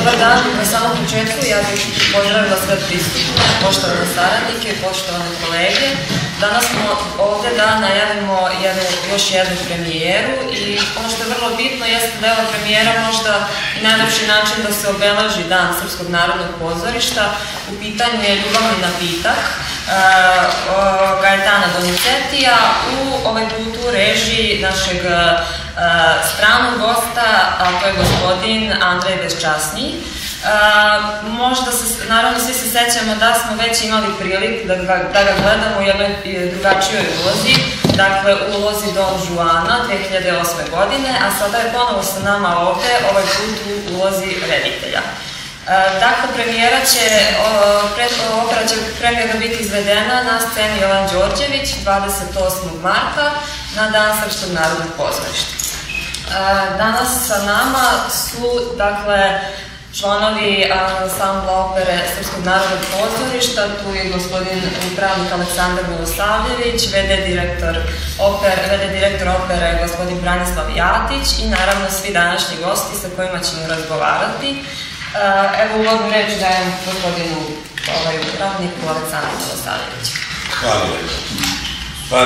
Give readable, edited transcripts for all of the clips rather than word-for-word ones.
Dobar dan, na samom početku ja bih pozdravila sve prisutne, poštovane saradnike i poštovane kolege. Danas smo ovde da najavimo još jednu premijeru i ono što je vrlo bitno jeste da je ova premijera možda i najlepši način da se obeleži Dan Srpskog narodnog pozorišta. U pitanju je Ljubavni napitak Gajetana Donizetija, ovaj put u režiji našeg stranog gosta, a to je gospodin Andrej Beščasniji. Možda se, naravno, svi se sećamo da smo već imali priliku da ga gledamo u jednoj drugačijoj ulozi, dakle u ulozi Don Juana 2008. godine, a sada je ponovo sa nama ovde, ovaj put u ulozi reditelja. Dakle, opera će premijerno biti izvedena na sceni Jovan Đorđević 28. marta na Dan Srpskog narodnog pozorišta. Danas sa nama su, dakle, članovi ansambla opere Srpskog narodnog pozorišta, tu je gospodin upravnik Aleksandar Milosavljević, VD direktor opere gospodin Branislav Jatić i naravno svi današnji gosti sa kojima ćemo razgovarati. Evo uvodnu reč dajem gospodinu upravniku Aleksandru Milosavljeviću. Hvala lepo. Pa,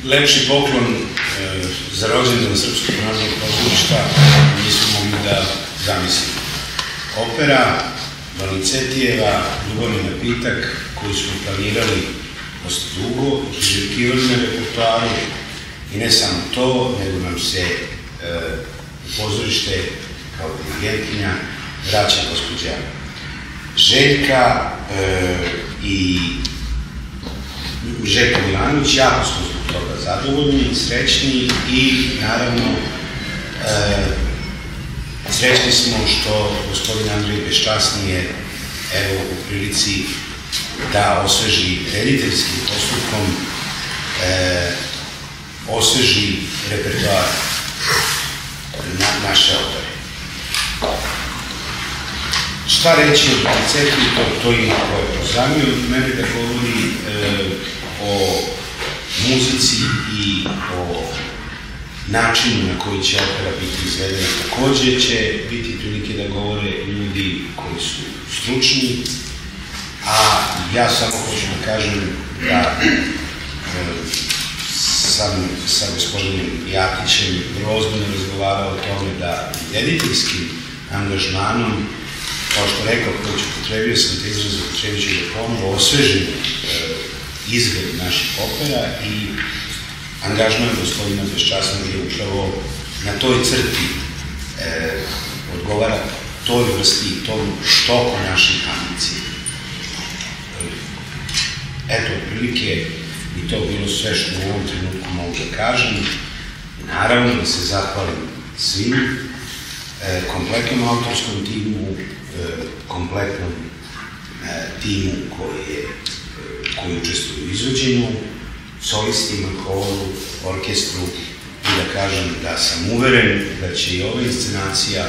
lepši poklon za rođendan Srpskog narodnog pozorišta nismo mogli da zamislimo. Opera Donizetijeva, Ljubavni napitak, koju smo planirali dosta dugo, priželjkivali na repertoaru i ne samo to, nego nam se u pozorište kao dirigentkinja vraća gospođa Željka i Željka Milanović. Jako smo zbog toga zadovoljni i srećni i naravno srećni smo što gospodin Andrej Beščasniji je evo u prilici da osveži rediteljskim postupkom, osveži repertoar naše opere. Šta reći o Donizetiju, to ima koje prozamio od mene da govori o muzici i o načinu na koji će opera biti izvedena. Takođe će biti prilike da govore ljudi koji su stručni, a ja samo hoću da kažem da sam sa gospodinom Jatićem vrlo ozbiljno razgovarao o tome da rediteljskim angažmanom, kao što rekao, potrebio sam te izraze, potrebit ću da ponovo osvežim izgled naših opera i angažman gospodina Beščasnijeg je upravo na toj crti odgovara toj vrsti, tom štoku naših ambicija. Eto, otprilike i to bilo sve što u ovom trenutku mogu da kažem. Naravno da se zahvalim svim, kompletnom autorskom timu, kompletnom timu koji učestvuju u izvođenju, solistima, horu, orkestru i da kažem da sam uveren da će i ova inscenacija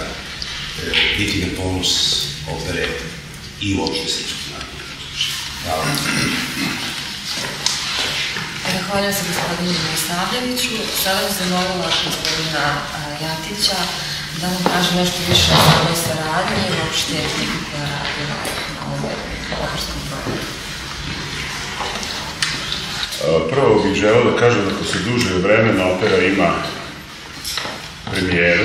biti na ponos opere i uopšte Srpskog narodnog pozorišta. Hvala. Zahvaljujem se gospodinu Milosavljeviću. Sada bih zamolila gospodina Jatića da nam kaže nešto više o svojoj saradnji i uopšte ekipi koja radi na ovom operskom projektu. Prvo bih želeo da kažem da posle duže vremena opera ima premijeru.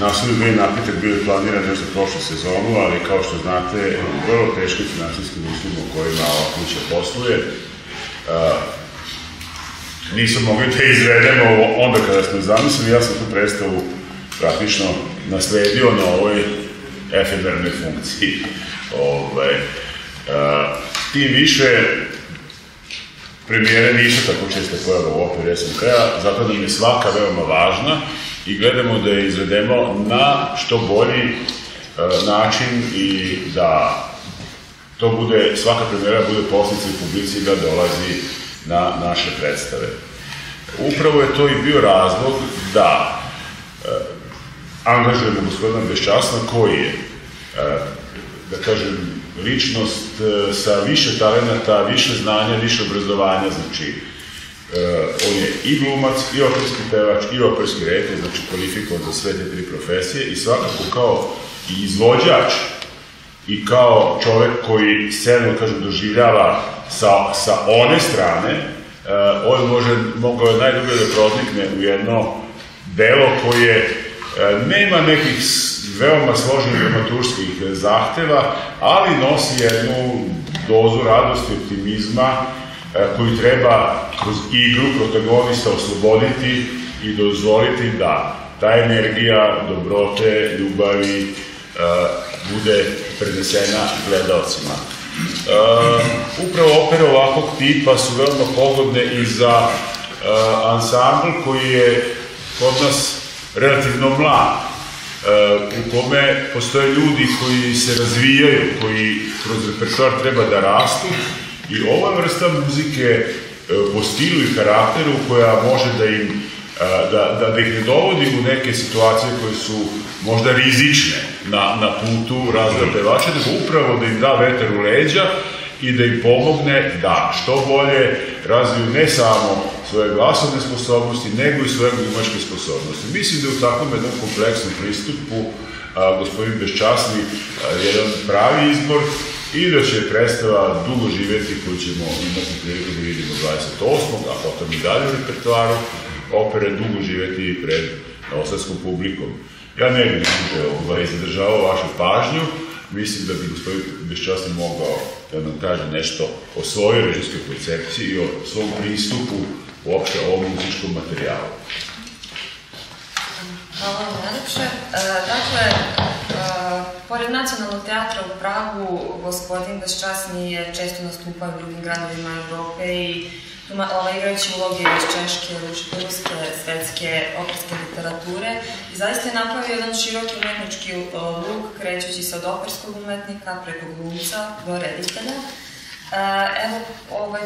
Naslov Ljubavni napitak bio je planiran još za prošlu sezonu, ali kao što znate, u vrlo teškim finansijskim uslovima u kojima ova kuća posluje, nismo mogli da izvedemo onda kada smo zamislili. Ja sam tu predstavu praktično nasledio na ovoj efemernoj funkciji. Tim više, premijere nisu tako često pojave u operi SNK-a, zato nam je svaka veoma važna i gledamo da je izvedemo na što bolji način i da to bude, svaka premijera bude posljedica i publici da dolazi na naše predstave. Upravo je to i bio razlog da angažujemo gospodina Beščasnija koji je, da kažem, ličnost sa više talenata, više znanja, više obrazovanja, znači on je i glumac, i operski pevač, i operski reditelj, znači kvalifikovan za sve te tri profesije i svakako kao i izvođač i kao čovjek koji scenu, kažem, doživljava sa one strane, on mogao je najdublje da pronikne u jedno delo koje nema nekih veoma složenih dramaturških zahteva, ali nosi jednu dozu radosti, optimizma koju treba kroz igru protagonista osloboditi i dozvoliti da ta energija dobrote, ljubavi bude prenesena gledalcima. Upravo opere ovakvog tipa su veoma pogodne i za ansambl koji je kod nas relativno mlad, u kome postoje ljudi koji se razvijaju, koji kroz repertoar treba da rastu, i ova vrsta muzike po stilu i karakteru koja može da ih ne dovodi u neke situacije koje su možda rizične na putu razvoja pevača, nego upravo da im da vetar u leđa i da im pomogne da što bolje razviju ne samo svoje glasovne sposobnosti, nego i svoje glumačke sposobnosti. Mislim da je u takvom jednom kompleksnom pristupu gospodin Beščasni jedan pravi izbor i da će predstava dugo živjeti, koju ćemo imati priliku da vidimo 28. a potom i dalje u repertoaru opere, dugo živjeti i pred novosadskom publikom. Ja ne bih zadržavao vašu pažnju. Mislim da bi gospodin Beščasni mogao da nam kaže nešto o svojoj režijskoj koncepciji i o svom pristupu uopšte ovom muzičkom materijalu. Hvala vam najlepše. Dakle, pored Nacionalnog teatra u Pragu, gospodin Beščasni je često nastupao u drugim gradovima Evrope i igrajući uloge iz češke, ruske, svetske, operske literature. I zaista je napravio jedan široki umetnički luk, krećući se od operskog umetnika preko glumca do reditelja. Evo,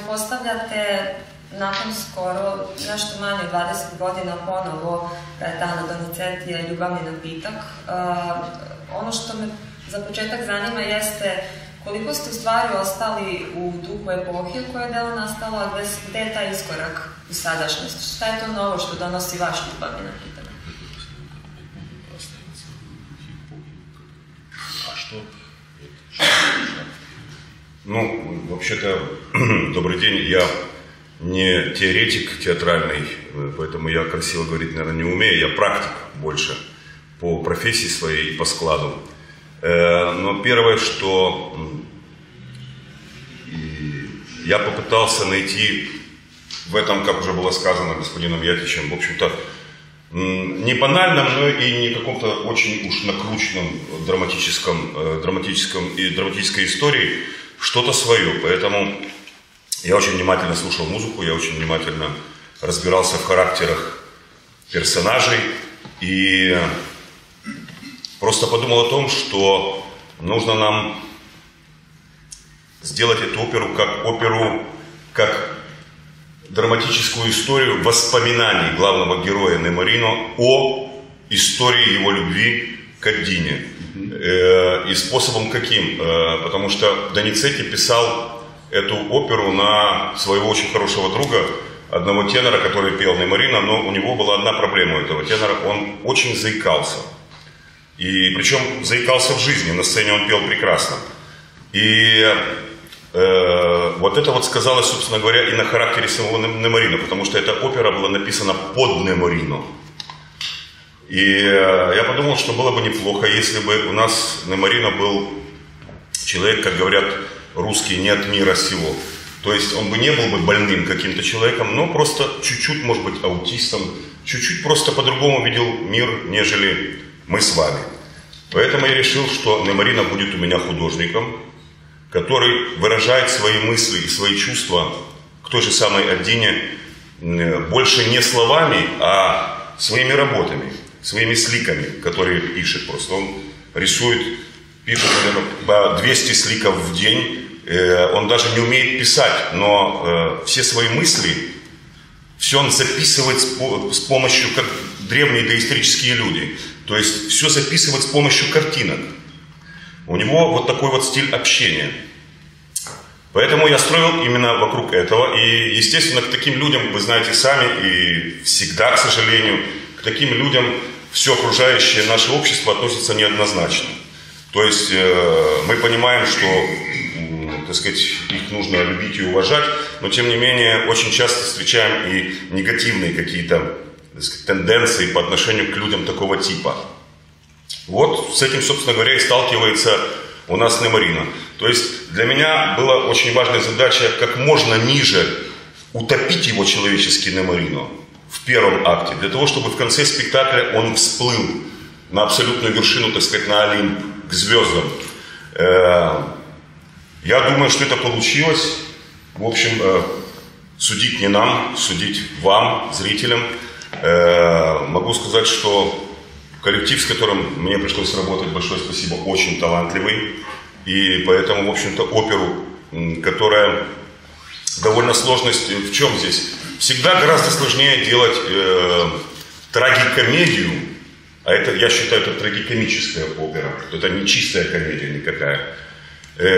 postavljate nakon skoro nešto manje od 20 godina ponovo Gaetana Donizetija Ljubavni napitak. Ono što me za početak zanima jeste koliko ste u stvari ostali u duhu epohije u kojoj je delo nastalo, a gde je taj iskorak u sadašnjosti? Šta je to novo što donosi vaš Ljubavni napitak? А что? Ну, вообще-то, добрый день, я не теоретик театральный, поэтому я красиво говорить, наверное, не умею, я практик больше по профессии своей и по складу. Но первое, что я попытался найти в этом, как уже было сказано господином Ятичем, в общем-то, не банальном, но и не каком-то очень уж накрученном драматической истории, что-то свое. Поэтому я очень внимательно слушал музыку, я очень внимательно разбирался в характерах персонажей и просто подумал о том, что нужно нам сделать эту оперу как драматическую историю воспоминаний главного героя Неморино о истории его любви к Аддине. И способом каким? Потому что Доницетти писал эту оперу на своего очень хорошего друга, одного тенора, который пел Неморино, но у него была одна проблема у этого тенора, он очень заикался. И причем заикался в жизни, на сцене он пел прекрасно. И вот это вот сказалось, собственно говоря, и на характере самого Неморино, потому что эта опера была написана под Неморино. И я подумал, что было бы неплохо, если бы у нас Неморино был человек, как говорят русские, не от мира сего. То есть он бы не был бы больным каким-то человеком, но просто чуть-чуть, может быть, аутистом, чуть-чуть просто по-другому видел мир, нежели мы с вами. Поэтому я решил, что Неморино будет у меня художником, который выражает свои мысли и свои чувства к той же самой Аддине больше не словами, а своими работами, своими сликами, которые пишет просто. Он рисует, пишет, наверное, по 200 сликов в день. Он даже не умеет писать, но все свои мысли, все он записывает с помощью, как древние доисторические люди. То есть все записывает с помощью картинок. У него вот такой вот стиль общения. Поэтому я строил именно вокруг этого. И, естественно, к таким людям, вы знаете сами, и всегда, к сожалению, к таким людям все окружающее наше общество относится неоднозначно. То есть мы понимаем, что, так сказать, их нужно любить и уважать, но тем не менее очень часто встречаем и негативные какие-то, так сказать, тенденции по отношению к людям такого типа. Вот с этим, собственно говоря, и сталкивается у нас Неморино. То есть для меня была очень важная задача как можно ниже утопить его человеческий Неморино в первом акте, для того, чтобы в конце спектакля он всплыл на абсолютную вершину, так сказать, на Олимп, к звездам. Я думаю, что это получилось. В общем, судить не нам, судить вам, зрителям. Могу сказать, что коллектив, с которым мне пришлось работать, большое спасибо, очень талантливый. И поэтому, в общем-то, оперу, которая довольно сложность в чем здесь? Всегда гораздо сложнее делать трагикомедию, а это, я считаю, это трагикомическая опера, это не чистая комедия никакая,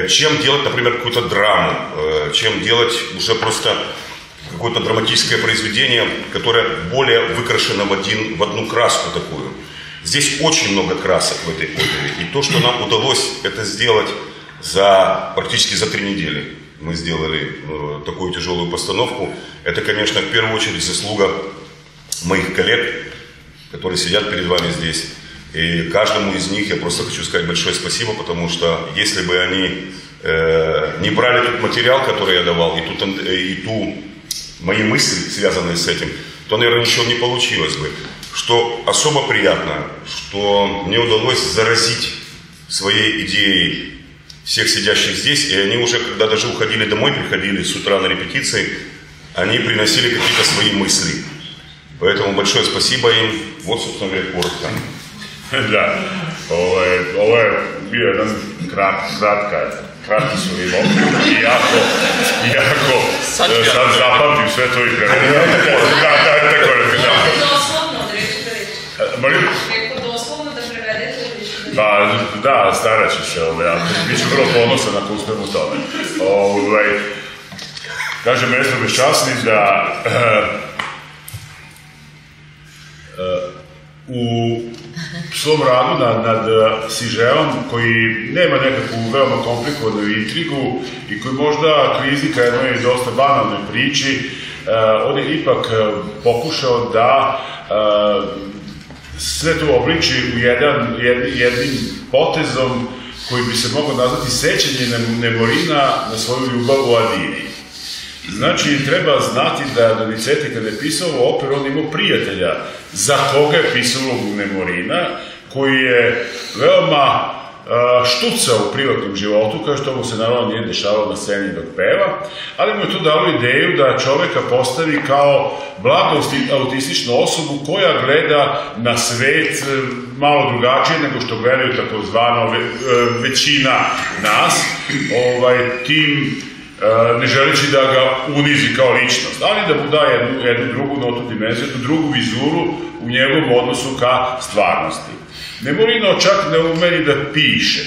чем делать, например, какую-то драму, чем делать уже просто какое-то драматическое произведение, которое более выкрашено в одну краску такую. Здесь очень много красок в этой опере, и то, что нам удалось это сделать практически за 3 недели, мы сделали такую тяжелую постановку, это, конечно, в первую очередь заслуга моих коллег, которые сидят перед вами здесь. И каждому из них я просто хочу сказать большое спасибо, потому что если бы они не брали тот материал, который я давал, и ту мои мысли, связанные с этим, то, наверное, ничего не получилось бы. Что особо приятно, что мне удалось заразить своей идеей всех сидящих здесь, и они уже, когда даже уходили домой, приходили с утра на репетиции, они приносили какие-то свои мысли. Поэтому большое спасибо им. Вот, собственно говоря, коротко. Da, ovo je bio jedan kratki sulimov i jako sad zapamtim sve to i prevedim. Tako da. Doslovno da reći. Molim? Kako doslovno da prevedete reći. Pa da, starat ću se, bit ću vrlo ponosan ako uspem u tome. Kaže Mesto Beščasni da u svom radu nad sižeom koji nema nekakvu veoma komplikovanu intrigu i koji možda klizika jednoj dosta banalnoj priči, on je ipak pokušao da sve to obliči u jednim potezom koji bi se mogao nazvati sećanje Nemorina na svoju ljubav u Adini. Znači, treba znati da Donizetti kada je pisao operu, on imao prijatelja za koga je pisao Nemorina, koji je veoma štucao u privatnom životu, kao što mu se naravno nije dešavalo na sceni dok peva, ali mu je to dalo ideju da čoveka postavi kao blago autističnu osobu koja gleda na svet malo drugačije nego što gledaju takozvano većina nas, tim ne želeći da ga unizi kao ličnost, ali da mu da jednu drugu notu dimenziju, jednu drugu vizuru u njegovom odnosu ka stvarnosti. Nemorino čak ne umeni da piše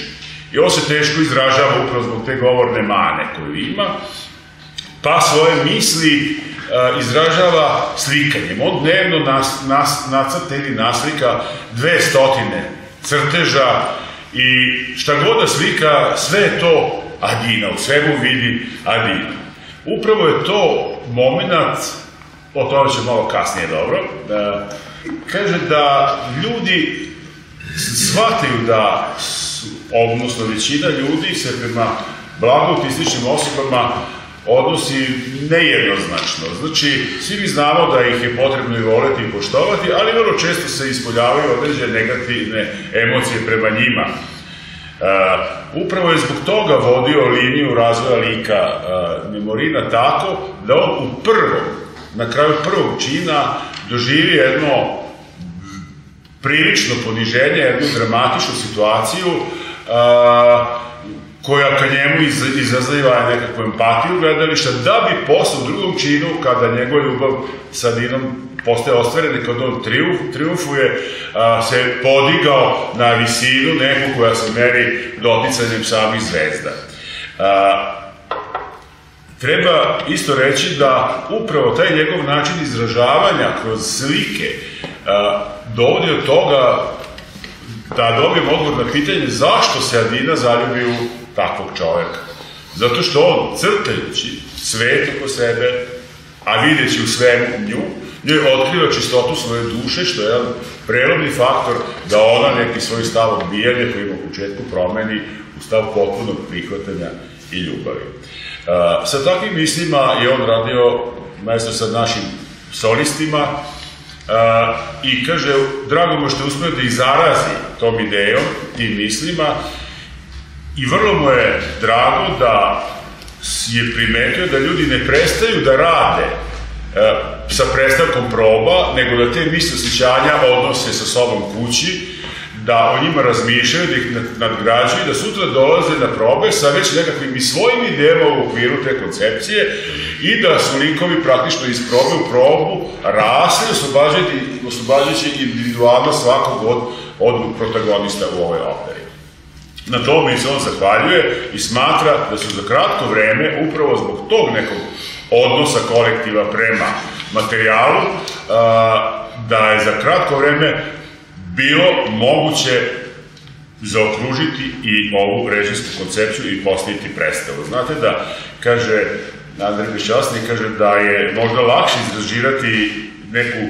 i on se teško izražava upravo zbog te govorne mane koju ima, pa svoje misli izražava slikanjem. On dnevno nacrta ili naslika 200 crteža i šta god da slika, sve je to Adina, u svemu vidi Adina. Upravo je to moment, o tome će malo kasnije dobro, kaže da ljudi shvataju da, odnosno većina ljudi se prema blago autističnim osobama odnosi nejednoznačno. Znači, svi mi znamo da ih je potrebno i voleti i poštovati, ali vrlo često se ispoljavaju određene negativne emocije prema njima. Upravo je zbog toga vodio liniju razvoja lika Nemorina tako da on na kraju prvog čina doživi jedno prilično poniženje, jednu dramatičnu situaciju koja ka njemu izaziva nekakvu empatiju gledališta, da bi posle u drugom činu, kada njegova ljubav sa Adinom postaje ostvarena, kada on triumfuje, se podigao na visinu neku koja se meri doticanjem samih zvezda. Treba isto reći da upravo taj njegov način izražavanja kroz slike dovodi od toga da dobijem odgovor na pitanje zašto se Adina zaljubi u takvog čoveka. Zato što on, crtajući svet oko sebe, a videći u svemu nju, njoj otkriva čistotu svoje duše, što je jedan prelomni faktor da ona neki svoj stav odbijanja koji ima u početku promeni u stav potpunog prihvatanja i ljubavi. Sa takvim mislima je on radio mesto sa našim solistima i kaže, drago mu što je uspio da ih zarazi tom idejom, tim mislima, i vrlo mu je drago da je primetio da ljudi ne prestaju da rade sa prestankom proba, nego da te misli osjećanja odnose sa sobom kući, da o njima razmišljaju, da ih nadgrađuju, da sutra dolaze na probe sa već nekakvim i svojim idejama u okviru te koncepcije i da su likovi praktično iz probe u probu rasli, oslobađajući individualno svakog od protagonista u ovoj operi. Na tome se on zahvaljuje i smatra da su za kratko vreme, upravo zbog tog nekog odnosa kolektiva prema materijalu, da je za kratko vreme bilo moguće zaokružiti i ovu režijsku koncepciju i postaviti predstavu. Znate da, kaže Andrej Bešćasni, kaže da je možda lakše izrežirati neku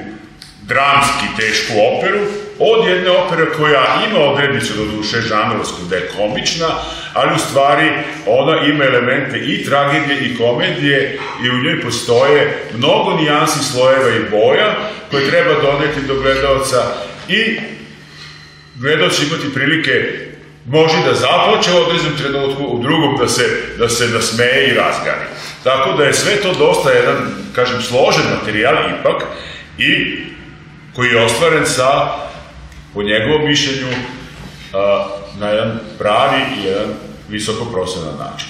dramski tešku operu od jedne opere koja ima odrednicu do duše žanrovsku, da je komična, ali u stvari ona ima elemente i tragedije i komedije i u njoj postoje mnogo nijansi, slojeva i boja koje treba doneti do gledalca i gledalci imati prilike može da započe u određenom trenutku, u drugom da se nasmeje i razgani. Tako da je sve to dosta jedan, kažem, složen materijal ipak i koji je ostvaren sa, po njegovom mišljenju, na jedan pravi i jedan visoko profesionalan način.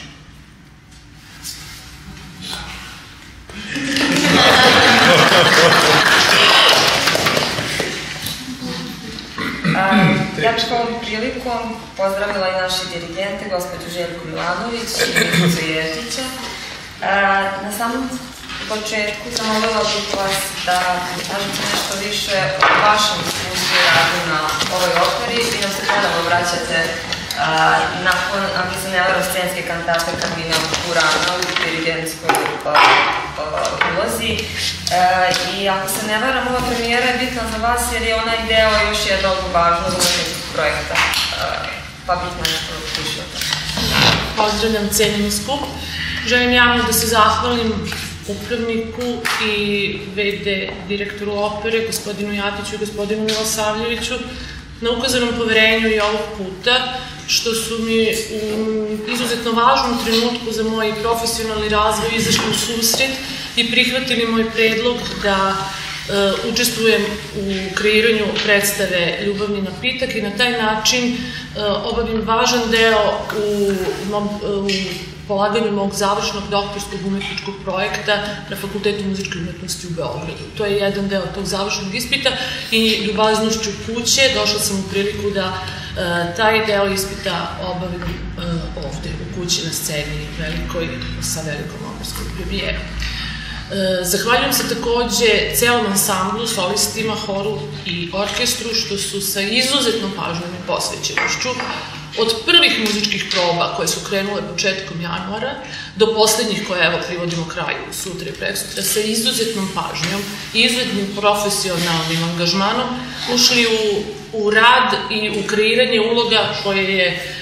Ja bih ovom prilikom pozdravila i naše dirigente, gospođu Željku Milanović i Milicu Ježića. Na samom početku zamolila bih vas da kažete nešto više o vašem iskustvu radu na ovoj operi i nam se ponovo vraćate nakon, ako se ne varam, scenske kantate Carmina Burana u dirigentskoj ulozi. I ako se ne varam, ova premijera je bitna za vas jer je ona deo još jednog važnog umetničkog projekta. Pa bih nešto više o tome. Pozdravljam cenjeni skup. Želim javno da se zahvalim upravniku i VD direktoru opere, gospodinu Jatiću i gospodinu Milosavljeviću, na ukazanom poverenju i ovog puta, što su mi u izuzetno važnom trenutku za moj profesionalni razvoj izašli u susret i prihvatili moj predlog da učestvujem u kreiranju predstave Ljubavni napitak i na taj način obavim važan deo u polaganju mog završnog doktorskog umetničkog projekta na Fakultetu muzičke umetnosti u Beogradu. To je jedan deo tog završnog ispita i ljubaznošću kuće došla sam u priliku da taj deo ispita obavim ovde u kući na sceni velikoj sa velikom operskom premijerom. Zahvaljujem se takođe celom ansamblu, solistima, horu i orkestru što su sa izuzetnom pažnjom i posvećenošću od prvih muzičkih proba koje su krenule početkom januara do poslednjih koje evo privodimo kraju sutra i preksutra sa izuzetnom pažnjom i izuzetnim profesionalnim angažmanom ušli u rad i u kreiranje uloga koje je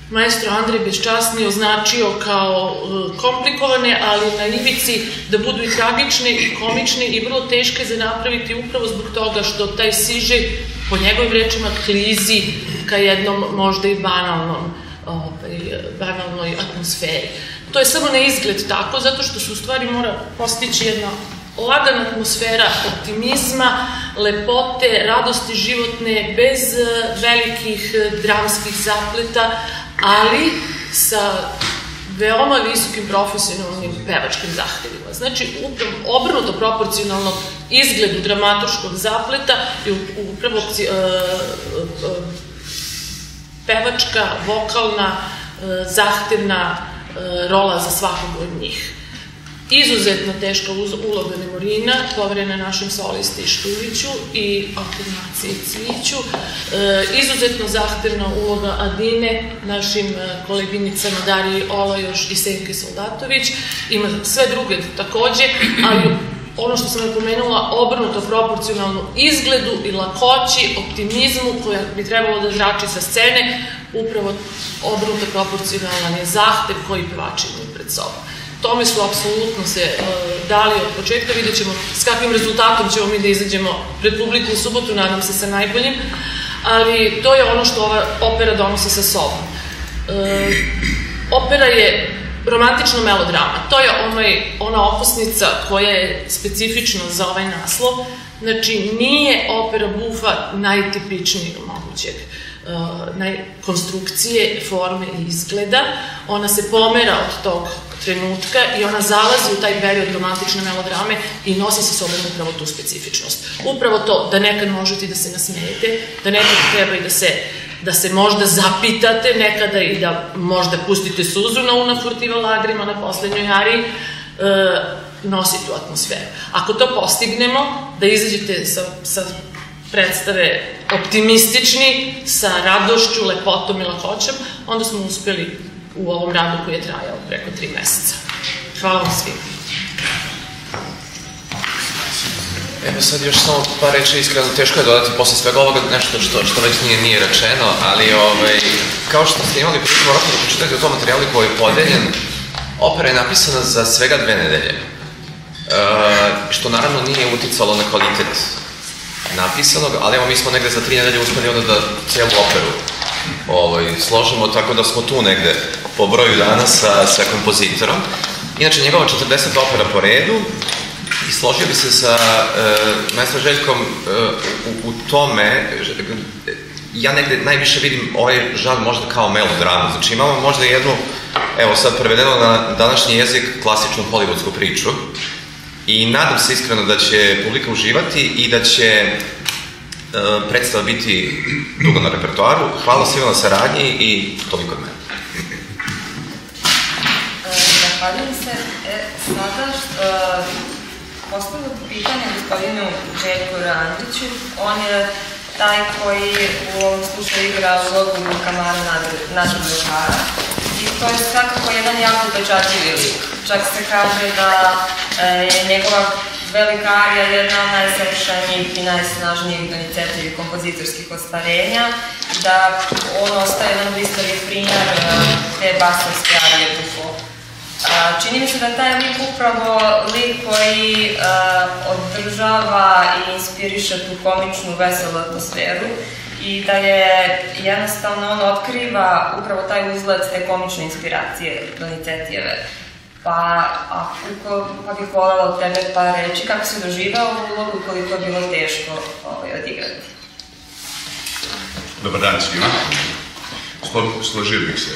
maestro Andrej Bešćasni označio kao komplikovane, ali na ivici da budu i tragične i komične i vrlo teške za napraviti upravo zbog toga što taj siže po njegovim rečima klizi ka jednom možda i banalnoj atmosferi. To je samo na izgled tako, zato što se u stvari mora postići jedna lagana atmosfera optimizma, lepote, radosti životne, bez velikih dramskih zapleta, ali sa veoma visokim profesionalnim pevačkim zahtevima. Znači, obrnuto proporcionalno izgledu dramaturškog zapleta je upravo pevačka, vokalna, zahtevna rola za svakog od njih. Izuzetno teška uloga Nemorina, poverena našem solisti Štuliću i alternaciji Cviću. Izuzetno zahtevna uloga Adine, našim koleginicama Dariji Olajoš i Senke Soldatović. Ima sve druge takođe, ali ono što sam napomenula, obrnuto proporcionalno izgledu i lakoći, optimizmu koja bi trebalo da zrači sa scene, upravo obrnuto proporcionalan je zahtev koji pevači imaju pred sobom. Tome su apsolutno se dali od početka, vidjet ćemo s kakvim rezultatom ćemo mi da izađemo pred publiku u subotu, nadam se sa najboljim, ali to je ono što ova opera donosi sa sobom. Opera je romantična melodrama, to je ona okosnica koja je specifična za ovaj naslov, znači nije opera bufa najtipičnijeg mogućeg konstrukcije, forme i izgleda, ona se pomera od tog trenutka i ona zalazi u taj period romantične melodrame i nosi sa sobom upravo tu specifičnost. Upravo to da nekad možete i da se nasmejete, da nekad treba i da se možda zapitate, nekada i da možda pustite suzu na Una furtiva lagrima na poslednjoj ariji, nosi tu atmosferu. Ako to postignemo, da izađete sa predstave optimistični, sa radošću, lepotom i lakoćem, onda smo uspeli u ovom radu koji je trajao preko 3 meseca. Hvala vam svima. Evo sad još samo par reči, iskreno teško je dodati posle svega ovoga nešto što već nije rečeno, ali kao što ste imali priliku morate da pročitate o tom materijalu koji je podeljen, opera je napisana za svega 2 nedelje, što naravno nije uticalo na kvalitet napisanog, ali evo mi smo negde za 3 nedelje uspeli onda da celu operu složimo, tako da smo tu negde po broju dana sa kompozitorom. Inače, njegova 40 opera po redu i složio bi se sa maestro Željkom u tome, ja negde najviše vidim ovaj žanr možda kao melodramu, znači imamo možda jednu, evo sad prevedeno na današnji jezik, klasičnu hollywoodsku priču i nadam se iskreno da će publika uživati i da će predstava biti dugo na repertoaru. Hvala svima na saradnji i toliko od mene. Zahvaljujem se. Sada postavljam pitanje gospodinu Željku Randiću. On je taj koji u ovom slučaju igra ulogu Kamara Nadrljekara. I to je svakako jedan jako upečatljivi lik. Čak se kaže da je njegova velika arija jedna od najsavršenijih i najsnažnijih Donizettovih kompozitorskih ostvarenja, da on ostaje jedan blistavi primjer te basovske arije Buffo. Čini mi se da taj lik upravo lik koji održava i inspiriše tu komičnu, veselu atmosferu i da je jednostavno on otkriva upravo taj uzlet te komične inspiracije Donizettijeve. Pa bih voljela od tebe par reći kako si doživao ovu ulogu, koliko je bilo teško odigrati. Dobar dan svima. Složio bih se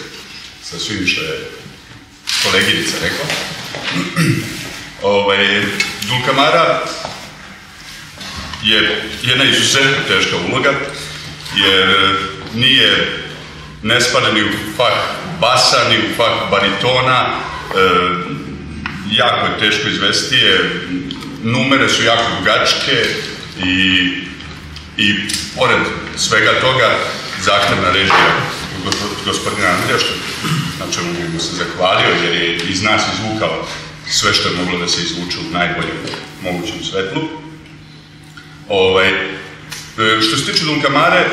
sa svim što je koleginica rekla. Dulcamara je jedna izuzetno teška uloga, jer ne spada ni u fah basa, ni u fah baritona, jako je teško izvesti je, numere su jako dugačke i pored svega toga zahtevna režija gospodina Andreja, na čemu mu se zahvalio jer je iz nas izvukao sve što je moglo da se izvuče u najboljem mogućem svetlu. Što se tiče Dulcamare,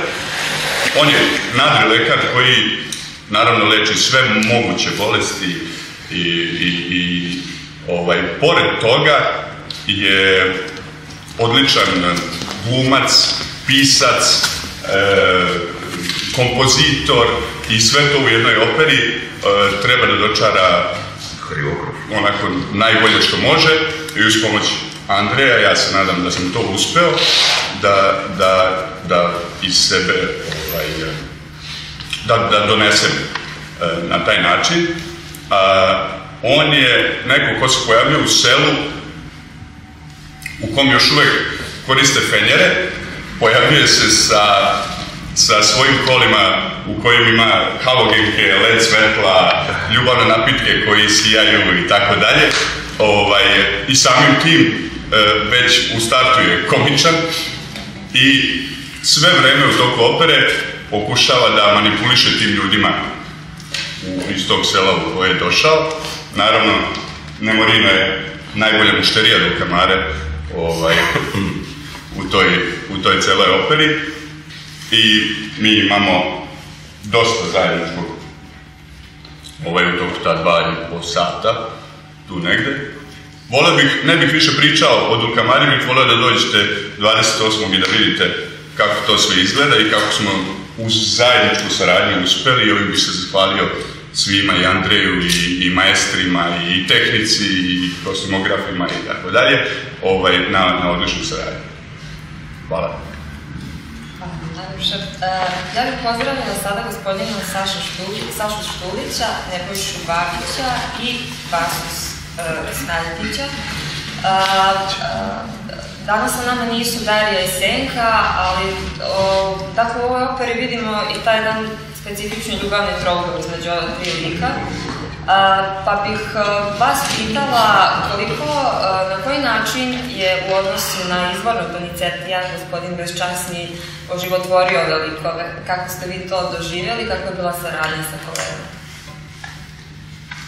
on je nadrilekar koji naravno leči sve moguće bolesti i pored toga je odličan glumac, pisac, kompozitor i sve to u jednoj operi treba da dočara onako najbolje što može i uz pomoć Andreja, ja se nadam da sam to uspeo, da iz sebe da donesem na taj način. On je neko ko se pojavio u selu u kom još uvek koriste fenjere, pojavljuje se sa sa svojim kolima u kojim ima halogenke, led svetla, ljubavne napitke koji sijaju i tako dalje. I samim tim već u startu je komičan i sve vreme u toku opere pokušava da manipuliše tim ljudima iz tog sela u koje je došao. Naravno, Nemorino je najbolja mušterija do kamare u toj celoj operi i mi imamo dosta zajedničkog u toku ta 2,5 sata, tu negde. Ne bih više pričao o Dulkamari, bih volio da dođete 28. i da vidite kako to sve izgleda i kako smo uz zajedničku saradnju uspeli, i ovim bih se zahvalio svima, i Andreju, i maestrima, i tehnici, i kostimografima i tako dalje, na odličnu saradnju. Hvala. Ja bih pozdravila sada gospodina Sašu Štulića, Nebojšu Bakića i Vasu Snaljetića. Danas sa nama nisu Darija i Senka, ali u ovoj operi vidimo i taj jedan specifični ljubavni trougao između ova tri lika. Pa bih vas pitala na koji način je u odnosu na izvornog Donizetija gospodin Beščasni oživotvorio ove likove, kako ste vi to doživjeli, kako je bila saradnja sa kolegom?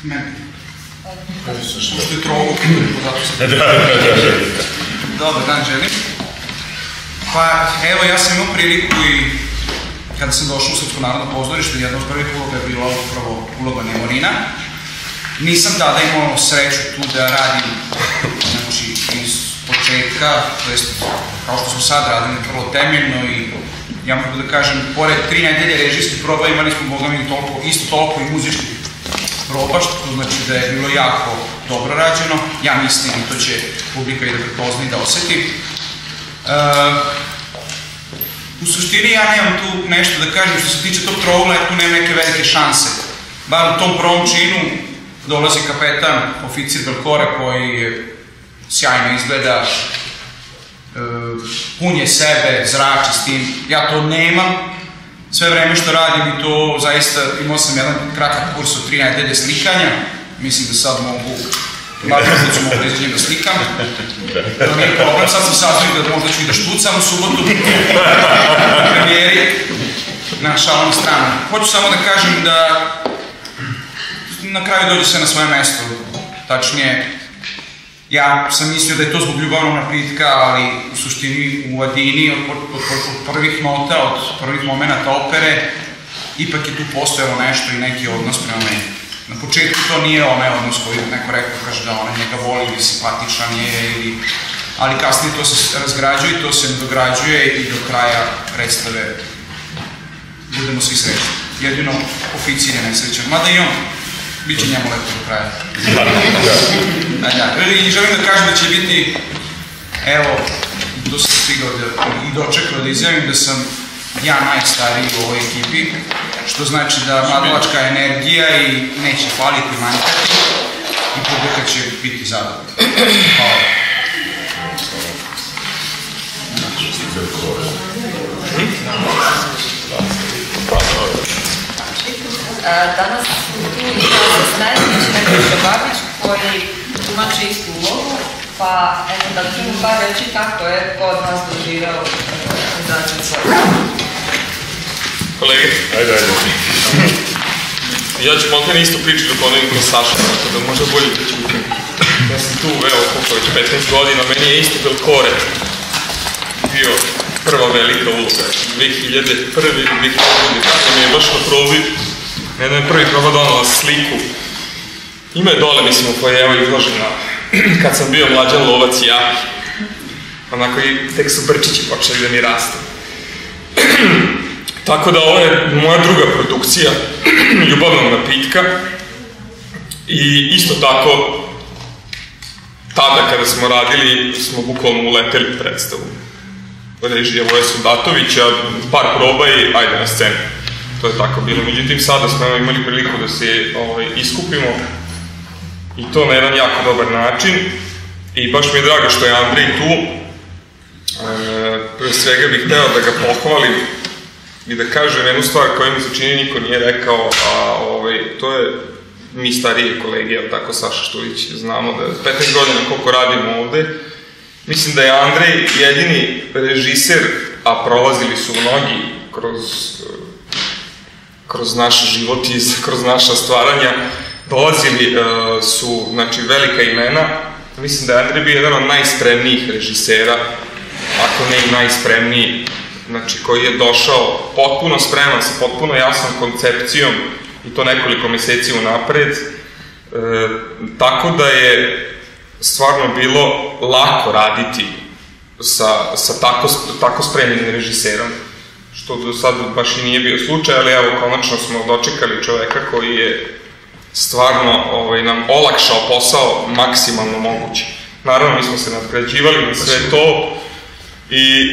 Meni. Što je trougao, zato sam... Dobar dan, želim. Pa evo, ja sam imao priliku i kada sam došao u Srpsko narodno pozorište, jedna od prvih uloga je bila upravo uloga Nemorina. Nisam tada imao sreću tu da radim, znači, iz početka, to jest, kao što smo sad radili, vrlo temeljno, i ja mogu da kažem, pored 3 nedelje režijskih proba imali smo, Boga mi, isto toliko i muzičkih proba, što znači da je bilo jako dobro rađeno. Ja mislim, i to će publika i da prepozna i da oseti. U suštini ja nemam tu nešto da kažem što se tiče tog trougla, jer tu nema neke velike šanse. Bar u tom prvom činu dolazi kapetan, oficir Belkore, koji sjajno izgleda, pun je sebe, zrači s tim. Ja to nemam. Sve vreme što radim i to zaista, imao sam jedan kratak kurs od 3 nedelje slikanja. Mislim da sad mogu, da ću mogu da izađem da slikam. To nije problem, sad sam saznao da možda ću i da štucam u subotu na premijeri. Na šalom stranu. Hoću samo da kažem da na kraju dođe sve na svoje mesto. Tačnije, ja sam mislio da je to zbog ljubavnog napitka, ali u suštini u Adini od prvih nota, od prvih momenta opere, ipak je tu postojalo nešto i neki odnos prema meni. Na početku to nije onaj odnos koji neko rekao, kaže da ona njega voli ili simpatičan je, ali kasnije to se razgrađuje, to se dograđuje i do kraja predstave budemo svi srećni. Jedino oficir je nesrećan, mada i on. Biće njemu lepo do kraja. I želim da kažem da će biti, evo, to sam stigao i dočekao da izjavim da sam ja najstariji u ovoj ekipi, što znači da mladalačka energija i neće faliti, manjkati i publika će biti zadovoljna. Hvala. Danas tu imamo Snaljetić i Nebojša Bakić koji tumače istu ulogu, pa eto da ćemo par reći kako je kod vas doživao zađen svoj. Kolege, ajde. Ja ću malo isto pričati o ponovim ko Saša, tako da možda bolje da čutim. Ja sam tu, evo, koliko već 15 godina, meni je isto Belkore bio prva velika uloga. 2001. ili 2002. mi je baš na probi, na jednoj prvi proba donala sliku. Ima je dole, mislim, u kojoj je evo izložena, kad sam bio mlađan lovac i ja. Onako i tek su brčići počeli da mi rastu. Tako da ovo je moja druga produkcija ljubavnog napitka i isto tako tada kada smo radili smo bukvalno uleteli predstavu režija Voje Suldatovića, par proba i ajde na scenu. To je tako bilo. Međutim, sada smo imali priliku da se iskupimo i to na jedan jako dobar način i baš mi je drago što je Andrej tu. Pre svega bih hteo da ga pohvalim i da kažem jednu stvar koju mi se čini niko nije rekao, a to je mi starije kolege, ali tako Saša Štulić, znamo da 15 godina koliko radimo ovde, mislim da je Andrej jedini režiser, a prolazili su mnogi kroz naš život i kroz naša stvaranja, dolazili su, znači, velika imena. Mislim da je Andrej bio jedan od najspremnijih režisera, ako ne i najspremniji, znači, koji je došao potpuno spreman, sa potpuno jasnom koncepcijom, i to nekoliko meseci unapred, tako da je stvarno bilo lako raditi sa tako spremljenim režiserom, što do sad baš i nije bio slučaj, ali evo, konačno smo dočekali čoveka koji je stvarno nam olakšao posao maksimalno moguće. Naravno, mi smo se nadgrađivali na sve to i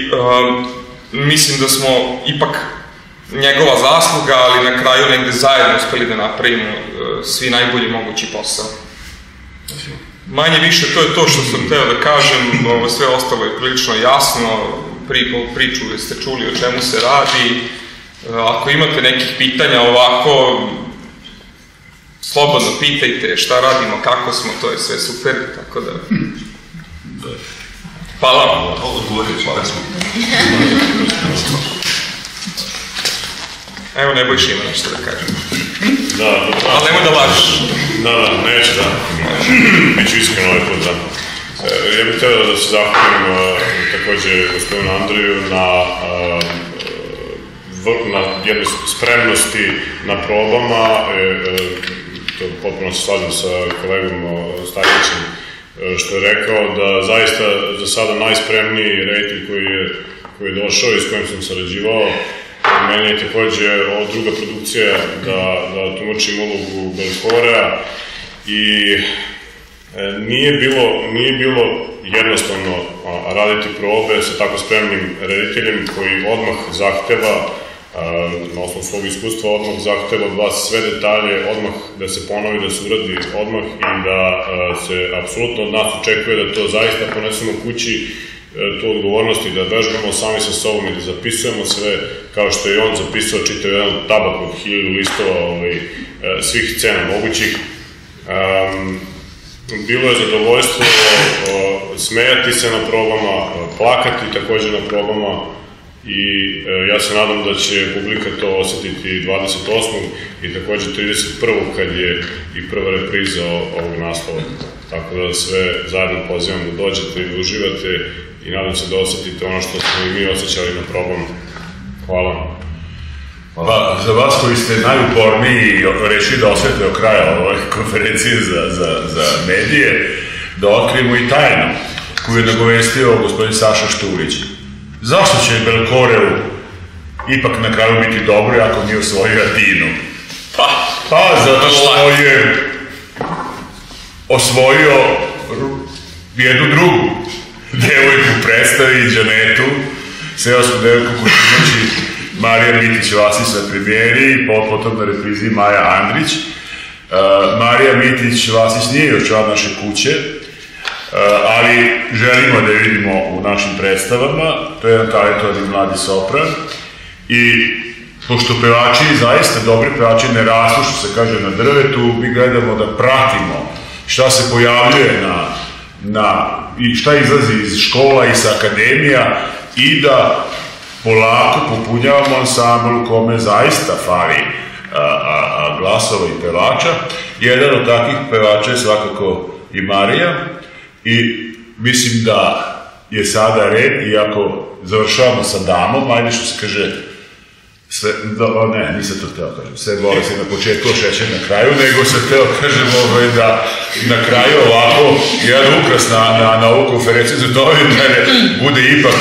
mislim da smo ipak njegova zasluga, ali na kraju negde zajedno uspeli da napravimo svi najbolji mogući posao. Manje više to je to što sam hteo da kažem, sve ostalo je prilično jasno, priču ste čuli o čemu se radi. Ako imate nekih pitanja ovako, slobodno pitajte šta radimo, kako smo, to je sve super, tako da... Hvala. Odgovorio ću da smo. Evo, Nebojša ima nešto da kažem. Da. Ali nemoj da lažiš. Da, neću da. Biću iskren ovaj put, da. Ja bih htio da se zahvalim takođe gospodinu Andreju na jednoj spremnosti na probama. To potpuno se slažem sa kolegom Stajićem što je rekao da zaista za sada najspremniji reditelj koji je došao i s kojim sam sarađivao. Meni je takođe ovo druga produkcija da tumačim ulogu Belkorea i nije bilo jednostavno raditi probe sa tako spremnim rediteljem koji odmah zahteva, na osnovu svog iskustva, odmah zahteva od vas sve detalje, odmah da se ponovi, da se uradi odmah i da se apsolutno od nas očekuje da to zaista ponesemo kući, tu odgovornost i da vežbamo sami sa sobom i da zapisujemo sve, kao što je on zapisao čitav jedan tabak od 1000 listova svih scena mogućih. Bilo je zadovoljstvo smejati se na probama, plakati takođe na probama i ja se nadam da će publika to osetiti 28. i takođe 31. kad je i prva repriza ovog naslova. Tako da sve zajedno pozivam da dođete i da uživate i nadam se da osetite ono što smo i mi osjećali na probama. Hvala. Pa, za vas koji ste najuporniji i rešili da osvetite do kraja ove konferencije za medije, da otkrijemo i tajnu koju je nagovestio gospodin Saša Štulić. Zašto će Belkoreu ipak na kraju biti dobro ako nije osvojio Atinu? Pa, zato što je osvojio jednu drugu devojku u predstavi, Džanetu, seosku devojku koju znači Marija Mitić-Vasić na premijeri i potom na reprizi Maja Andrić. Marija Mitić-Vasić nije još član naše kuće, ali želimo da je vidimo u našim predstavama. To je jedan talentovani mladi sopran i pošto pevači, zaista dobri pevači ne rastu, što se kaže, na drvetu, mi gledamo da pratimo šta se pojavljuje i šta izlazi iz škola i sa akademija i da polako popunjavamo ansambl u kome zaista fali glasova i pevača. Jedan od takvih pevača je svakako i Marija i mislim da je sada red, iako završavamo sa damom, ajde što se kaže sve, ne, nisam to hteo kažem, sve vole se na početku, šećer na kraju, nego sam hteo kažem da na kraju ovako jedan ukras na ovu konferenciju za novinare bude ipak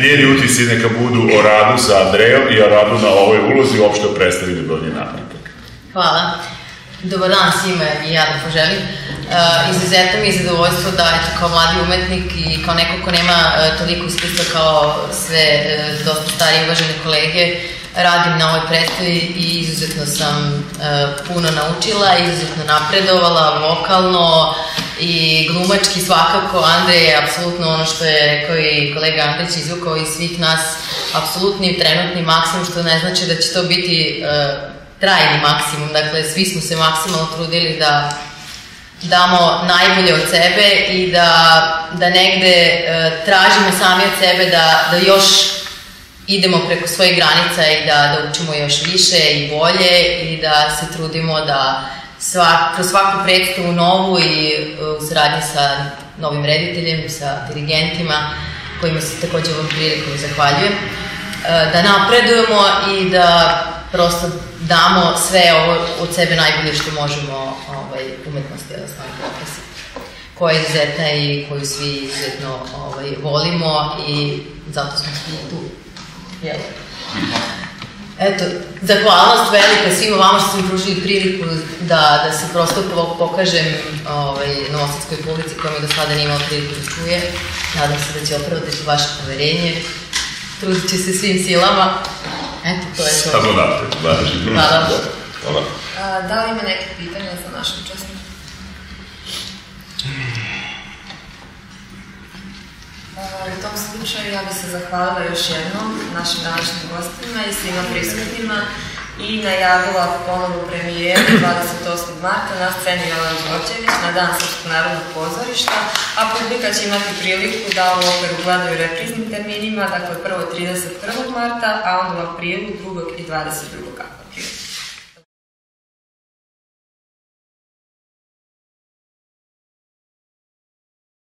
njeni utisci neka budu o radu sa Andrejom i o radu na ovoj ulozi uopšte predstavi Ljubavni napredak. Hvala. Dobar dan svima i ja da poželim. Izuzetno mi je zadovoljstvo da kao mladi umetnik i kao neko ko nema toliko iskustva kao sve dosta starije uvažene kolege radim na ovoj predstavi i izuzetno sam puno naučila, izuzetno napredovala vokalno, i glumački svakako. Andrej je apsolutno ono što je, kao i kolega Andrić izvukao iz svih nas, apsolutni trenutni maksimum, što ne znači da će to biti trajni maksimum. Dakle, svi smo se maksimalno trudili da damo najbolje od sebe i da negde tražimo sami od sebe da još idemo preko svojih granica i da učimo još više i bolje i da se trudimo da kroz svaku predstavu novu i u saradnji sa novim rediteljem, sa dirigentima, kojima se također ovom prilikom zahvaljujem, da napredujemo i da prosto damo sve ovo od sebe najbolje što možemo umetnosti, odnosno profesiji, koja je izuzetna i koju svi izuzetno volimo i zato smo svi tu. Eto, zahvalnost velika svima vama što ste mi pružili priliku da se prosto pokažem novosadskoj publici koja mi do sada nije imala priliku da čuje. Nadam se da će opravdati vaše poverenje. Trudit će se svim silama. Eto, to je to. Samo napred, važi. Hvala. Da li ima neke pitanja za naše učesnike? U tom slučaju ja bih se zahvalila još jednom našim današnjim gostima i svima prisutnima i najavila ponovu premijeru 28. marta na sceni Jovan Đorđević na Dan Srpskog narodnog pozorišta, a publika će imati priliku da ovu operu gledaju u repriznim terminima, dakle prvo 31. marta, a onda u aprilu 2. i 22. aprila.